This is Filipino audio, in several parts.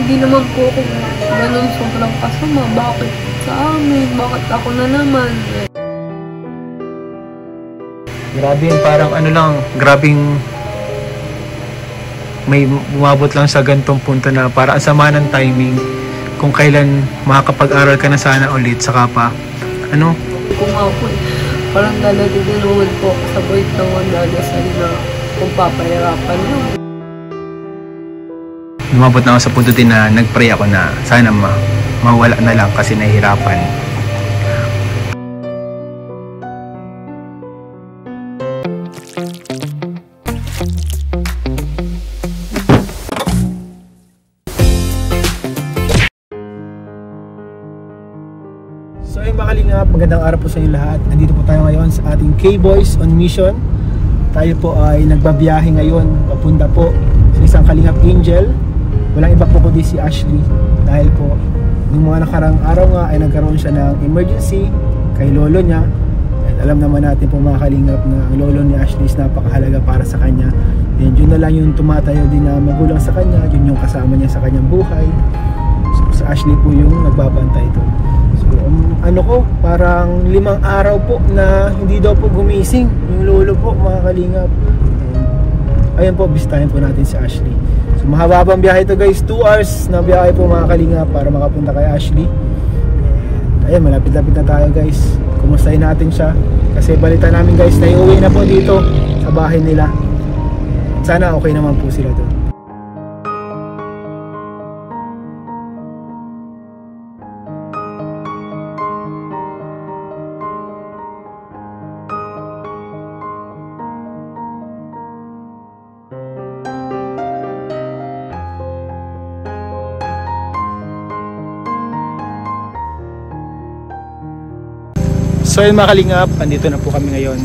hindi naman po ako ganun sobrang kasama. Bakit sa amin? Bakit ako na naman? Grabe, parang ano lang, grabing may umabot lang sa gantong punto na para ang sama ng timing. Kung kailan makakapag-aral ka na sana ulit, saka pa, ano? Kung ako parang daladudunuhan po ako sa boyd ng magdadasal na kung papahirapan yun. Umabot na ako sa punto din na nag-pray ako na sana mawala na lang kasi nahihirapan. So yung mga kalingap, magandang araw po sa inyo lahat. Nandito po tayo ngayon sa ating K-Boys on Mission. Tayo po ay nagbabiyahe ngayon, papunta po sa isang kalingap angel. Walang iba po kundi si Ashley. Dahil po, nung mga nakarang araw nga ay nagkaroon siya ng emergency kay lolo niya. At alam naman natin po mga kalingap na ang lolo ni Ashley is napakahalaga para sa kanya. And yun na lang yung tumatayo din na magulang sa kanya. Yun yung kasama niya sa kanyang buhay. So sa Ashley po yung nagbabantay ito. Ano ko, parang 5 araw po na hindi daw po gumising yung lolo po mga kalingap. Ayun po, bisitahin po natin si Ashley. So mahababang biyahe ito guys, 2 hours na biyahe po mga kalingap para makapunta kay Ashley. Ayun, malapit-lapit na tayo guys. Kumustahin natin siya kasi balita namin guys na iuwi na po dito sa bahay nila. Sana okay naman po sila doon. So yun mga kalingap, andito na po kami ngayon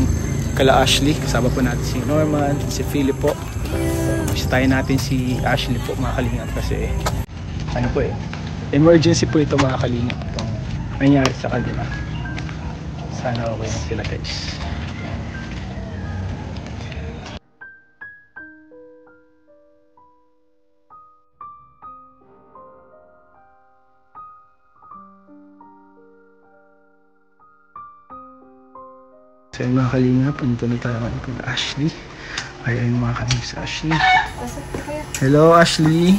kala Ashley. Kasama po natin si Norman, si Philip po. Bisitahin natin si Ashley po mga kalingap kasi ano po emergency po ito mga kalingap. Itong nangyari sa kanila. Sana okay na sila guys. So yun mga kalingap, andito na tayo ngayon kay Ashley. Ayun mga kalingap si Ashley. Hello Ashley.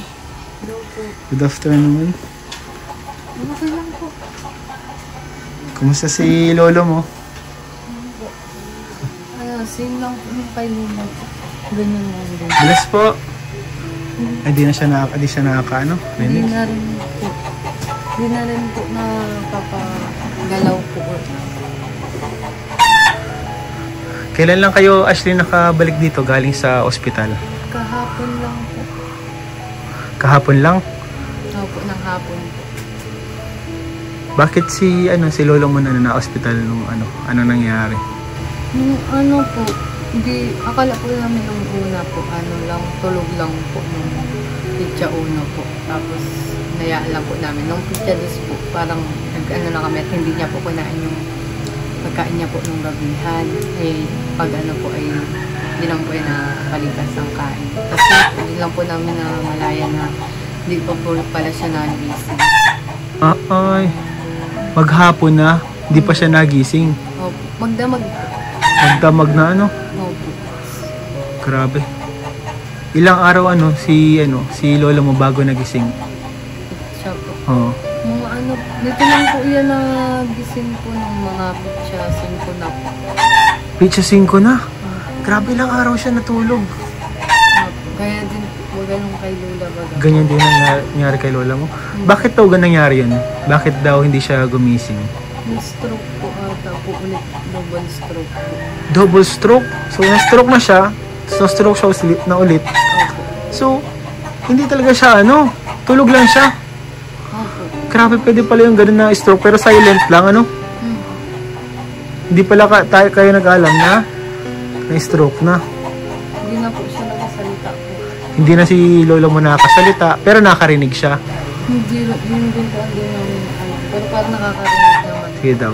Hello po. Good afternoon. Okay lang po. Kumusta si lolo mo? Same lang po yung kay Luna. Ganyan lang din. Bless po. Ay di siya nakaka-ano? Hindi na rin po. Hindi na rin po nakapagalaw po. Kailan lang kayo, Ashley, nakabalik dito galing sa ospital? Kahapon lang po. Kahapon lang? Opo, ng hapon po. Bakit si lolo mo na ospital nung ano nangyari? Yung po, hindi, akala po namin nung una po, tulog lang po nung pitya uno po. Tapos, nayaan lang po namin. Nung pitya dos po, parang na kami at hindi niya po kunain yung pagkain niya po nung gabihan. Pag po ay hindi lang po ay nakalipas ang kain. Kasi hindi lang po namin na malaya na hindi pa po pala siya nagising. Ay, maghapon na, hindi pa siya nagising. Opo, magdamag po. Magdamag na Opo. Grabe. Ilang araw si lola mo bago nagising? Siya po. Oo. Dito lang po yan na gising po ng mga pitya 5 na po. Pitya 5 na? Grabe lang araw siya natulog. Kaya din po ganun kay Lola baga. Ganyan din ang nangyari kay lola mo? Bakit daw ganun nangyari yun? Bakit daw hindi siya gumising? Yung stroke po ata po ulit. Double stroke po. Double stroke? So na-stroke na siya, so stroke siya na ulit. Opo. So, hindi talaga siya tulog lang siya. Opo. Grabe, pwede pala yung ganun na stroke pero silent lang Hindi pala kayo nag-alam na stroke na. Hindi na po siya nakasalita po. Hindi na si lola mo nakasalita pero nakarinig siya. Hindi din po ang din namin pero parang nakakarinig naman. Sige daw.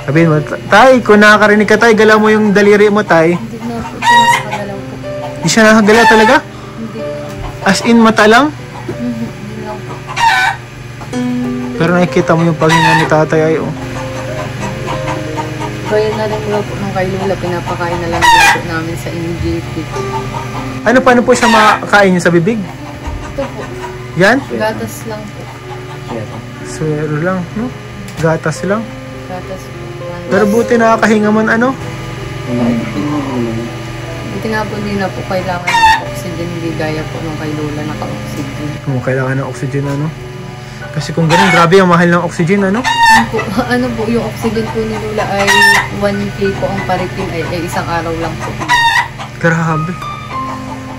Sabihin mo, tay, kung nakakarinig ka tay, galaw mo yung daliri mo tay. Hindi na po siya nakakagalaw po. Hindi siya nakagalaw talaga? Hindi. As in mata lang? Pero nakikita mo yung paghinga ni tatay ay oh. Kaya na rin po nung kay Lola, pinapakain na lang din po namin sa NJP. Ano, paano po siya makakain sa bibig? Ito po, Yan? gatas lang po. Swero lang, no? Gatas lang. Gatas po. Pero buti nakakahinga man ano? Buti nga po hindi na po kailangan ng oxygen, hindi gaya po nung kay Lola naka-oxygen. Kung kailangan ng oxygen ano? Kasi kung ganun, grabe ang mahal ng oxygen ano? Ano po, yung oxygen po ni Lola ay 1K po ang paritin ay isang araw lang po. Grabe.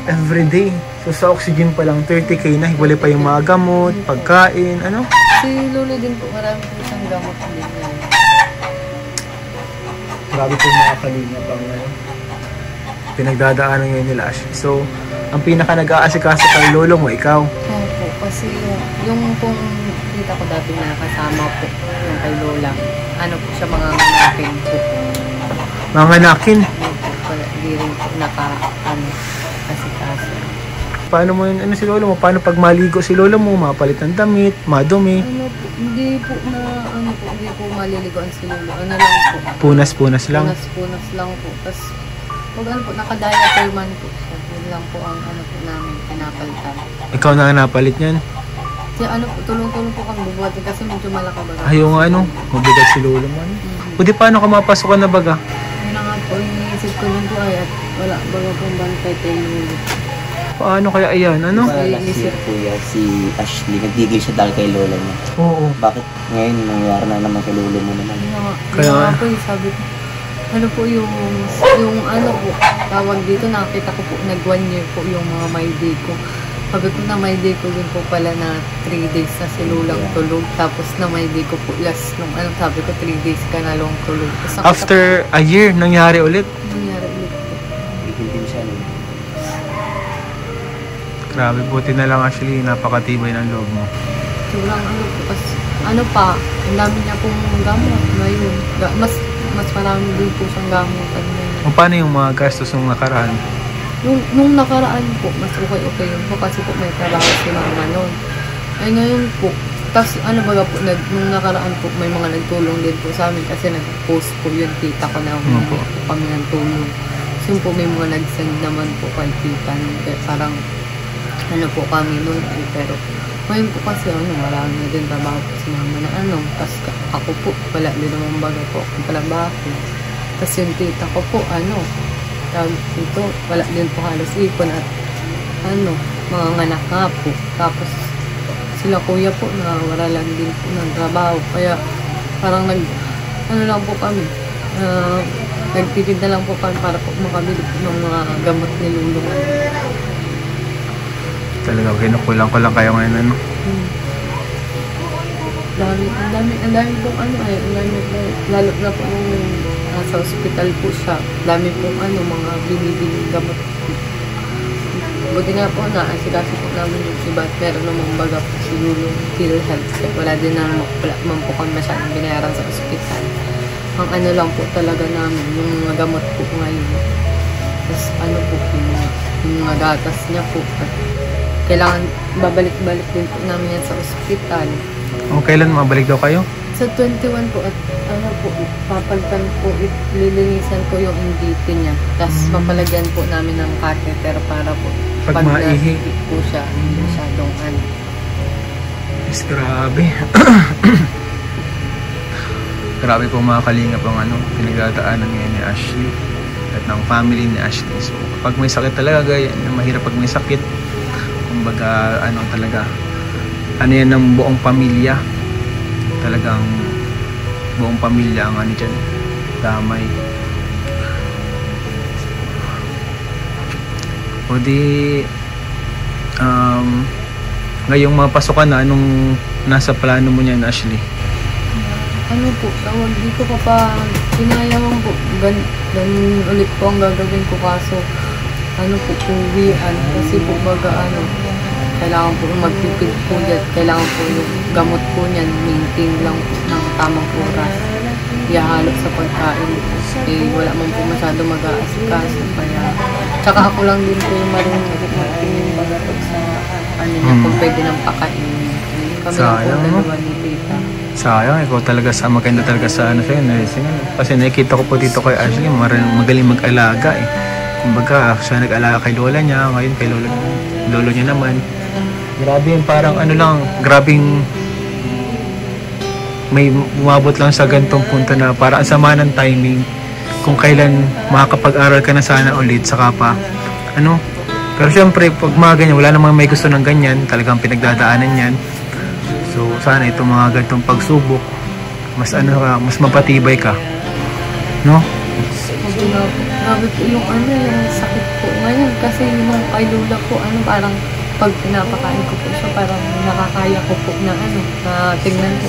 Everyday. So sa oxygen pa lang 30k na, higwalay pa yung mga gamot, pagkain, ano? Si Lolo din po, marami po siyang gamot din. Grabe po mga kalinga pang pinagdadaanan ngayon nila Ashley. So, ang pinaka nag-aasikaso kay lolo mo, ikaw. Opo, kasi yung pong kita ko dati na kasama po yung kay Lola, ano po siya, mga nganakin po. Mga nakin. Kaya di rin po asikaso. Paano mo yun, ano si lolo mo? Paano pag maligo si lolo mo, mapalit ng damit, madumi? Ano po, hindi po maliligoan si Lolo. Ano lang po. Punas-punas lang. Punas lang po. Tapos, pag ano po, naka-diaper man po. So, yun lang po ang ano po namin pinapalitan. Ikaw na napalit niyan? Kasi ano po, tulong-tulong po kami bubuhatin kasi medyo malaki baga. Ayaw nga ano, mabigat si lolo mo. Pwede paano ka mapasukan na baga? Yun na nga po, iniisip ko lang po ay at wala baga pong bantay kay Lolo. Paano kaya ayan, ano? Si Kuya, si Ashley, nagdigil siya dahil kay Lola niya. Oo. Bakit ngayon nangyari na naman kay Lolo mo naman? Kaya nga po, sabi ko, ano po yung ano po, tawag dito, nakita ko po, nag 1 year po yung mga my day ko. Sabi ko na my day ko din po pala na 3 days na si Lolang tulog. Tapos na my day ko po last nung ano, sabi ko 3 days ka na long tulog. After a year, nangyari ulit? Nangyari ulit po. Bigil din siya. Grabe, buti na lang actually, napakatibay ng loob mo. Sobrang ano po, kasi ano pa, ang dami niya pong gamot ngayon. Mas marami din po siyang gamutan ngayon. O paano yung mga gastos nung nakaraan? Nung nakaraan po, mas okay yun po kasi po may trabaho si mama noon. Ay ngayon po, tapos ano baga po, nung nakaraan po, may mga nagtulong din po sa amin kasi nag-post po yung tita ko na humingi po kami ng tulong. So po may mga nag-send naman po kay tita. Kaya parang ano po kami noon, pero ngayon po kasi marami na din trabaho po si mama na tapos ako po, wala din naman baga po akong trabaho. Tapos yung tita ko po, dito, wala din po halos ipon at mga nganak nga po. Tapos sila kuya po, wala lang din po ng trabaho. Kaya parang lang po kami, nagtitid na lang po kami para po makabili po ng mga gamot ni Lolo. Talaga, kinukulang ko lang kayo ngayon, ano? Ang dami pong lalo na po nung nasa hospital po siya. Dami pong mga binibiling gamot. Buti nga po na, asikaso po namin yung sibat. Meron namang baga po siguro PhilHealth. Wala din naman po kami masyadong binayaran sa hospital. Ang lang po talaga namin, yung mga gamot po ngayon. Tapos po, yung mga gatas niya po. Kailangan babalik-balik din po namin yan sa ospital. O kailan mabalik daw kayo? Sa 21 po at papalitan po, lilinisan po yung NDT niya. Tapos papalagyan po namin ng catheter para po pag maihi po siya, hindi masyadong Is grabe. Grabe po mga kalingap ang pinagdadaanan ngayon ni Ashley at ng family ni Ashley. So pag may sakit talaga, mahirap pag may sakit. Kumbaga, talaga, yan ng buong pamilya. Talagang buong pamilya ang dyan, damay. O di, ngayong mapasukan na, anong nasa plano mo niyan, Ashley? Tawag dito kapag pinayaman po, ganun ulit po ang gagawin ko kaso uwian kasi po baga kailangan po magpipid po dyan, kailangan po yung gamot po niyan, maintain lang po ng tamang oras, ihahalo sa pagkain wala man po masyado mag-aasikaso kaya tsaka ako lang din po yung marunong magtingin baga sa kung pwede ng pakain kami lang po dalawa ni tita Sayang, ikaw talaga sa maganda talaga sa ano sa'yo, nursing. Kasi nakikita ko po dito kay Ashley, magaling mag-alaga eh. Kumbaga, siya nag-alaga kay lola niya, ngayon kay lolo niya naman. Grabe yung parang ano lang, grabing may umabot lang sa gantong punto na parang ang sama ng timing. Kung kailan makakapag-aral ka na sana ulit, saka pa, ano. Pero syempre, pag mga ganyan, wala namang may gusto ng ganyan, talagang pinagdadaanan yan. So, sana itong mga ganitong pagsubok, mas ano ka, mas mapatibay ka. No? Grabe po yung yung sakit po ngayon. Kasi yung kay Lola po, parang pag pinapakain ko po siya, parang nakakaya ko po na na tingnan ko.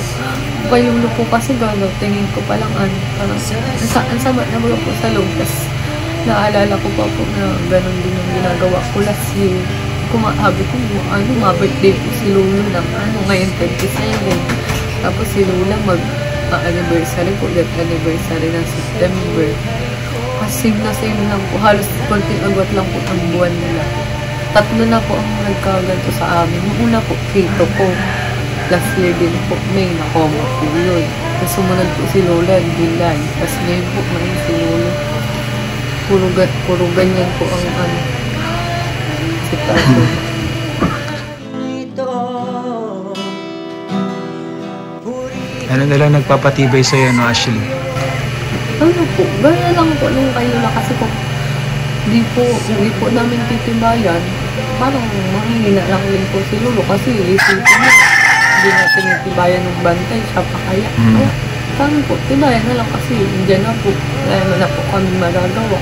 Kay Lola po kasi gano'n, tingin ko palang parang ang sama na mga po sa loob. Tapos naalala ko pa po na gano'n din yung ginagawa ko last year. Kumahabi ko, ma-birthday po si Lolo ng ngayon 27. Tapos si Lola mag-anniversary po, that anniversary ng September. Kasi same lang po, halos konting agwat lang po ang buwan nila. 3 na po ang nagkaganto sa amin. Yung una po, Kito po. Last year din po, May, na-coma po yun. Tapos sumunod po si Lola, July. Tapos ngayon po, May, si Lolo. Puro ganyan po ang sitwasyon. Ano na lang nagpapatibay sa'yo, no, Ashley? Po, gaya lang po nung kayo na kasi po, hindi po namin titibayan, parang mahihina lang din po si Lolo kasi isipin niya, hindi na tinitibayan ng bantay, siya pa kaya. Kaya, parang po, tibayan na lang kasi dyan na po, kaya na po kami magagawa.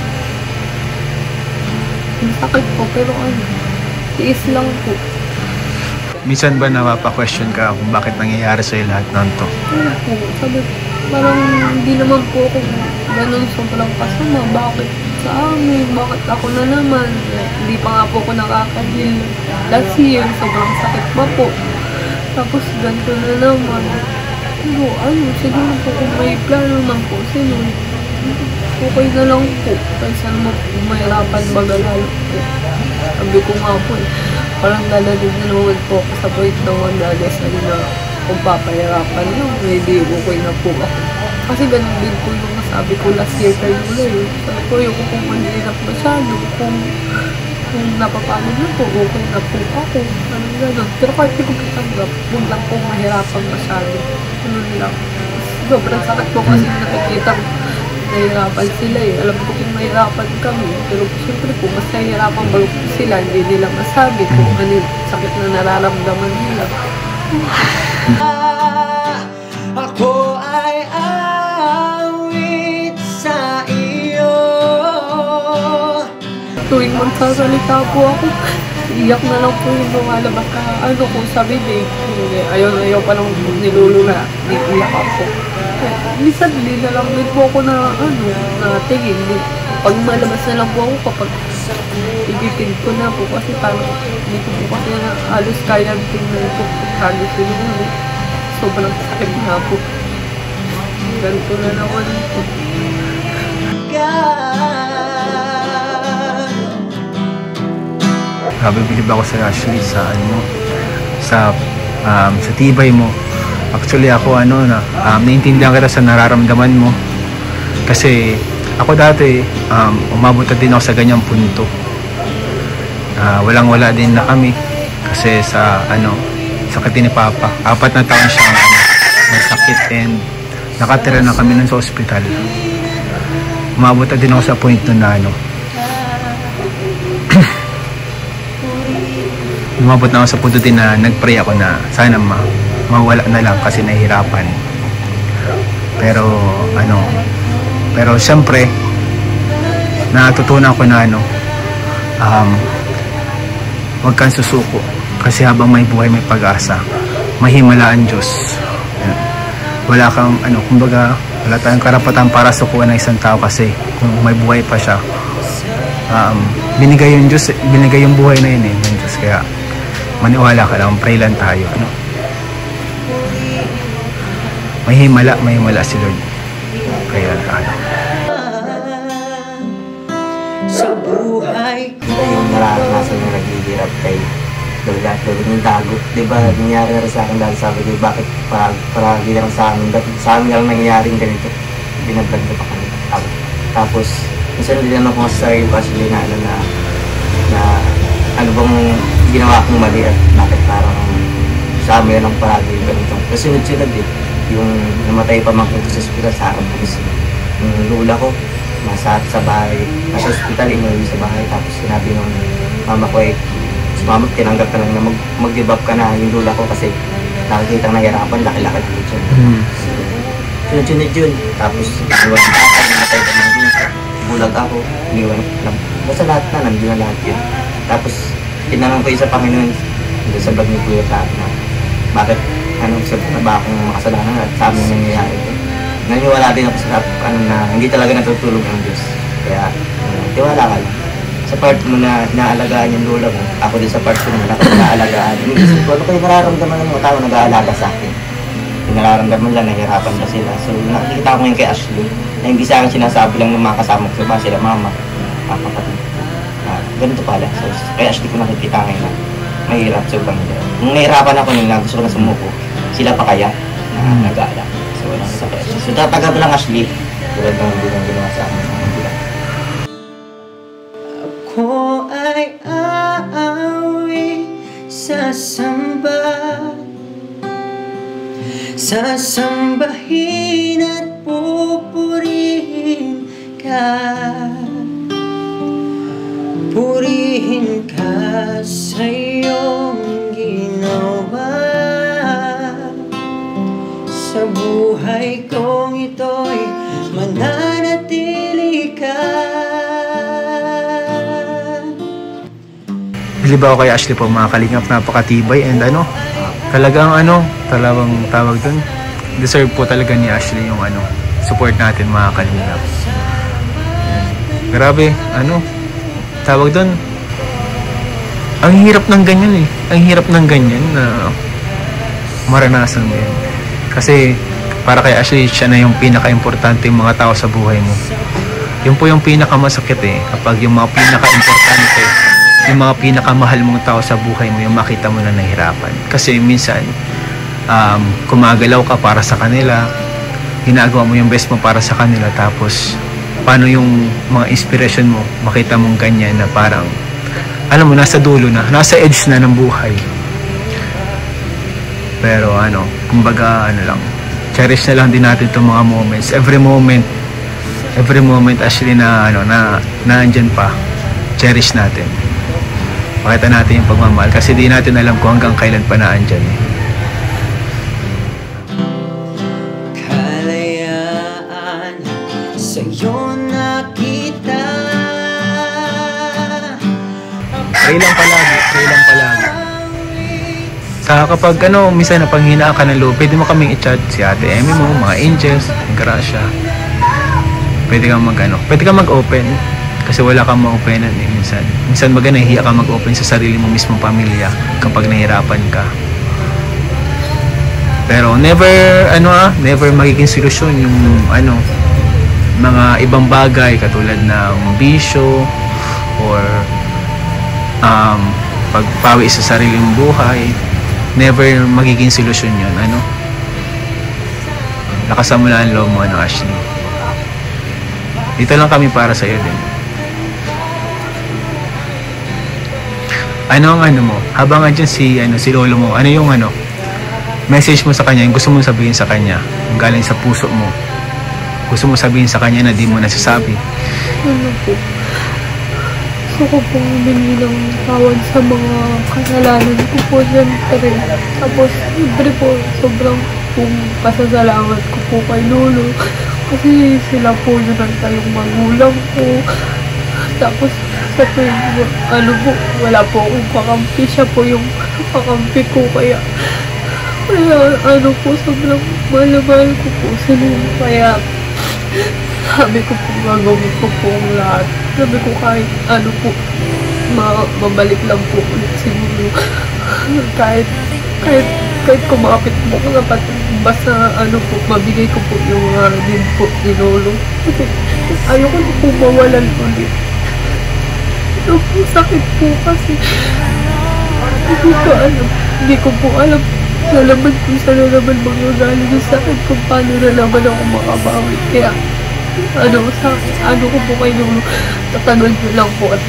Sakit po, pero tiis lang po. Minsan ba napapa-question ka kung bakit nangyayari sa'yo lahat ng to? Po, sabi, parang hindi naman po ako ganun sobrang kasama. Bakit sa amin? Bakit ako na naman? Hindi pa nga po ako nakakahil. Last year, sobrang sakit pa po. Tapos ganito na naman. Pero siguro po kung may plano naman po sino, okay na lang po. Kaysa naman mahirapan bagalalo po. Sabi ko nga po parang lalagin na naman po ako sa point na magdadasal na kung papahirapan lang, hindi okay na po ako. Kasi ganun din po yung nasabi ko last year kay Lola eh. Sabi ko yung kung mahirap masyado, kung napapagod na po, okay na po ako. Anong gano'n. Pero kahit di ko katanggap, huwag lang po mahirapan masyado. Ano lang. Sobrang sakit po kasi nakikita nahihirapan sila eh. Alam ko kung mahirapan kami. Pero siyempre po, mas nahihirapan ba sila, hindi nila masabi kung ano yung sakit na nararamdaman nila. Ako ay awit sa iyo. Tuwing magsasalita po ako, iyak na lang po yung lumalabas na kung sabi din. Ayaw pa lang ni Lolo na iiyak ako. Minsan din na lang din po ako na tingin. Pag malabas na lang po ako kapag ipipid ko na po kasi parang hindi ko po kasi na halos kaya tingnan po halos yun. Sobrang sakit na po. Ganito na naman po. Grabe bilib ako sa Ashley sa tibay mo. Actually ako naiintindihan kita sa nararamdaman mo. Kasi ako dati umabot na din ako sa ganyang punto. Walang-wala din na kami kasi sa sakit ni Papa. 4 na taon siyang may sakit and nakatira na kami nun sa ospital. Umabot na din ako sa point na umabot na ako sa punto din na nagpray ako na sana mawala na lang kasi nahihirapan. Pero siyempre natutunan ko na huwag kang susuko kasi habang may buhay may pag-asa, mahimala ang Diyos. Wala kang kumbaga wala tayong karapatan para sukuan ng isang tao kasi kung may buhay pa siya, binigay yung Diyos, binigay yung buhay na yun ng Diyos. Kaya maniwala ka lang, pray lang tayo. Mahimala si Lord. Pray lang tayo. Sa buhay ko. Yung naranasan na naghihirap kay Lola yung dago. Diba, nangyari na rin sa akin dahil sabi ko, bakit paragi na lang sa amin? Ba't sa amin na lang nangyayaring ganito? Binablog ko pa kami. Tapos, minsan din naman ko sa sarili ko actually na ano bang ginawa kong mali at bakit parang sa amin na lang paragi ganito. Kasi sunod-sunod yung namatay pa mga sa hospital sa akin. Tapos, yung lula ko, nasa bahay, nasa hospital, inuwi sa bahay. Tapos sinabi ng mama ko mama, tinanggap ka lang na mag-give up ka na yung lula ko kasi nakikita ng nahirapan, laki-laki ko dyan. Sunod-sunod yun. Tapos, iwan ka, namatay ka ng ginsa. Bulag ako, iniwan lang. Basta lahat na, nandun na lahat yun. Tapos, tinanong ko yung sa Panginoon, sa vlog ni Kuya Kat na, bakit, na ba akong makasalanan at sa amin nangyayari ito? Naniwala din ako sa na hindi talaga natutulog ng Diyos. Kaya, tiwala ka lang. Sa part mo na naalagaan yung lola mo, ako din sa part ko naman ako naalagaan. Inisip ko, ano kayo nararamdaman ng mga tao nag-aalaga sa akin? Yung nararamdaman lang, nahihirapan ba sila? So, nakikita ko ngayon kay Ashley, na hindi sa akin sinasabi lang ng mga kasama ko sa sila, mama, kapatid. Ganito pala. So, kay Ashley ko nakikita ngayon na mahirap sa ibang nila. Nung nahihirapan ako nung gusto ko na sumuko, sila pa kaya na nag-aalaga. So, walang sa kaya. So, tatagab lang Ashley, tulad ng ginawa sa amin. Ako ay aawi, sasambahin at pupurihin ka sa iyong ginawa. Sa buhay kong ito'y mananatili ka. Bilib ako kay Ashley po mga kalingap, napakatibay and talagang tawag dun, deserve po talaga ni Ashley yung support natin mga kalingap. Grabe, tawag dun, ang hirap ng ganyan ang hirap ng ganyan na maranasan mo yan. Kasi para kay Ashley, siya na yung pinaka-importante yung mga tao sa buhay mo. Yun po yung pinakamasakit kapag yung mga pinaka-importante, yung mga pinakamahal mong tao sa buhay mo, yung makita mo na nahirapan. Kasi minsan, kumagalaw ka para sa kanila, ginagawa mo yung best mo para sa kanila, tapos paano yung mga inspiration mo, makita mong ganyan na parang, alam mo, nasa dulo na, nasa edge na ng buhay. Pero kumbaga lang, cherish na lang din natin itong mga moments. Every moment actually na andyan pa, cherish natin. Pakita natin yung pagmamahal kasi di natin alam kung hanggang kailan pa naandyan Kalayaan sa'yo nakita. Pray lang palagi. Kapag minsan napanghinaan ka ng loob, pwede mo kaming i-chat, si Ate Emmy mo, mga angels, Gracia. Pwede kang mag-open. Kasi wala kang ma-openan Minsan nahihiya ka mag-open sa sarili mo mismong pamilya kapag nahirapan ka. Pero never magiging solusyon yung mga ibang bagay katulad ng bisyo or pagpawi sa sariling buhay. Never magiging solusyon yun. Lakasan mo lang ang loob mo, Ashley. Dito lang kami para sa'yo din. Ano ang mo? Habang andyan si lolo mo, yung message mo sa kanya, yung gusto mo sabihin sa kanya, yung galing sa puso mo. Gusto mo sabihin sa kanya na di mo nasasabi. Gusto ko pong humingi ng tawad sa mga kasalanan ko po siyempre. Tapos, libre po, sobrang pong pasasalamat ko po kay lolo. Kasi sila po yun ang tayong magulang po. Tapos, sa po, wala po akong kakampi. Siya po yung kakampi ko. Kaya po, sobrang mahal ko po sila. Kaya, sabi ko po, gagawin ko po ang lahat. Sabi ko kahit po, mabalik lang po ulit siguro. Kahit kumapit mo ka dapat basta po, mabigay ko po yung din po ni lolo. Kasi ayoko na po mawalan ulit. Ito po, sakit po kasi Hindi ko po alam sa laman kung saan na naman magagaling sa akin kung paano na naman ako makabawi. Kaya, ano ko po kayo nung tatanol nyo lang po at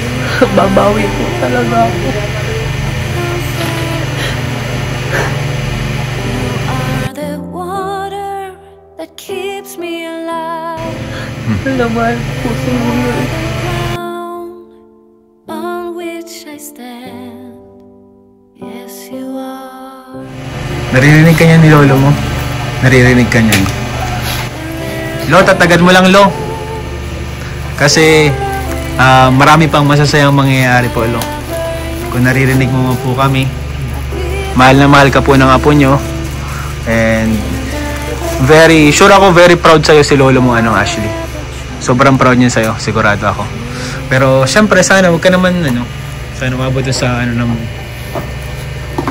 babawi po talaga ako. Keeps me alive. Naman po sa inyo. On which I stand. Yes, you are. Naririnig ka niya ni lolo mo? Naririnig ka niya. Lo, tatagan mo lang, Lo. Kasi marami pang masasayang mangyayari po, Lo. Kung naririnig mo po kami, mahal na mahal ka po ng apo nyo. And very proud sa'yo si lolo mo, Ashley. Sobrang proud niya sa'yo, sigurado ako. Pero syempre, sana huwag ka naman, sana umabot sa,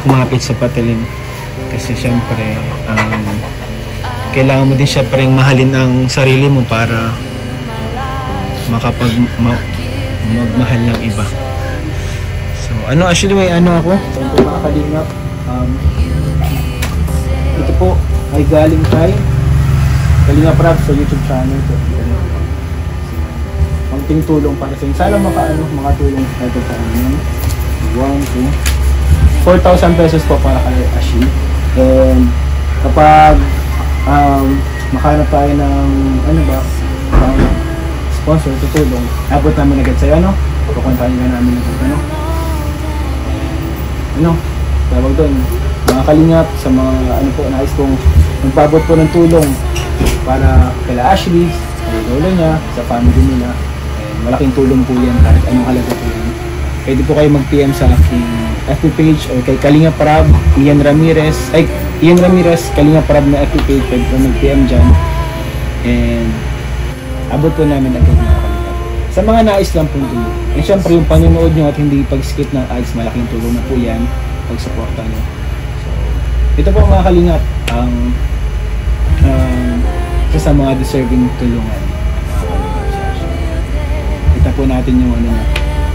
kumapit sa patalim. Kasi syempre, kailangan mo din syempre mahalin ang sarili mo para magmahal ng iba. So, Ashley, may ako. So, mga kalingap, ito po ay galing kay Kalingap Rab sa YouTube channel ko. Ang tulong para sa inyo. Sana makatulong ito sa inyo. 4,000 pesos po para kay Ashley. And kapag makahanap tayo ng sponsor, tutulong, abot namin agad sa'yo, pupuntahin ka namin agad, tawag doon, mga kalingap, sa mga nais kong magpabot po ng tulong para kay Ashley, sa lolo niya, sa family nila. Malaking tulong po yan, kahit anong halaga po yan. Pwede po kayo mag-PM sa aking FB page or kay Kalingap Rab, Ian Ramirez, Kalingap Rab na FB page, pwede po mag-PM dyan. And abot po namin agad mga kalingap. Sa mga nais lang pong tulong. And syempre yung panonood nyo at hindi pag-skip ng ads, malaking tulong na po yan, pag-suporta nyo. So, ito po mga kalingap, ang isa sa mga deserving tulungan. Kita po natin yung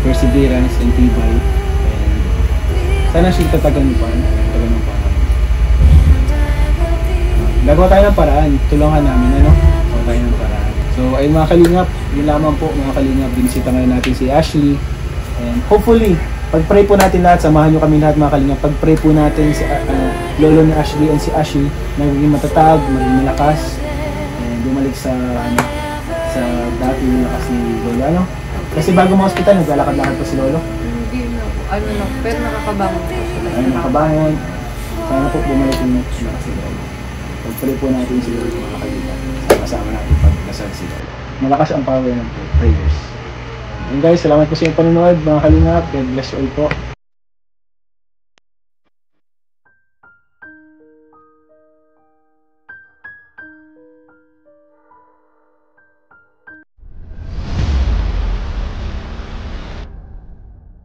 perseverance and tibay. And sana siya tatagan pa. Gagawa tayo ng paraan. Tulungan namin, Gagawa tayo ng paraan. So, ayun mga kalingap, yun lamang po mga kalingap. Binisita ngayon natin si Ashley. And hopefully, pag-pray po natin lahat, samahan nyo kami lahat mga kalingap. Pag-pray po natin si lolo ni Ashley and si Ashley na magiging matatag, magiging malakas. And bumalik sa dati yung lakas ni lolo, Kasi bago ma-hospital, naglalakad-lakad pa si lolo. Hindi na po, pero nakakabangon po sila. Ayun, nakabangon. Sana po bumalik yung lakas si lolo. Pag-pray po natin si lolo mga kalingap. Kasama natin pag-dasal si lolo. Malakas ang power ng prayers. And guys, salamat po sa inyong panonood mga kalingap. God bless you all po.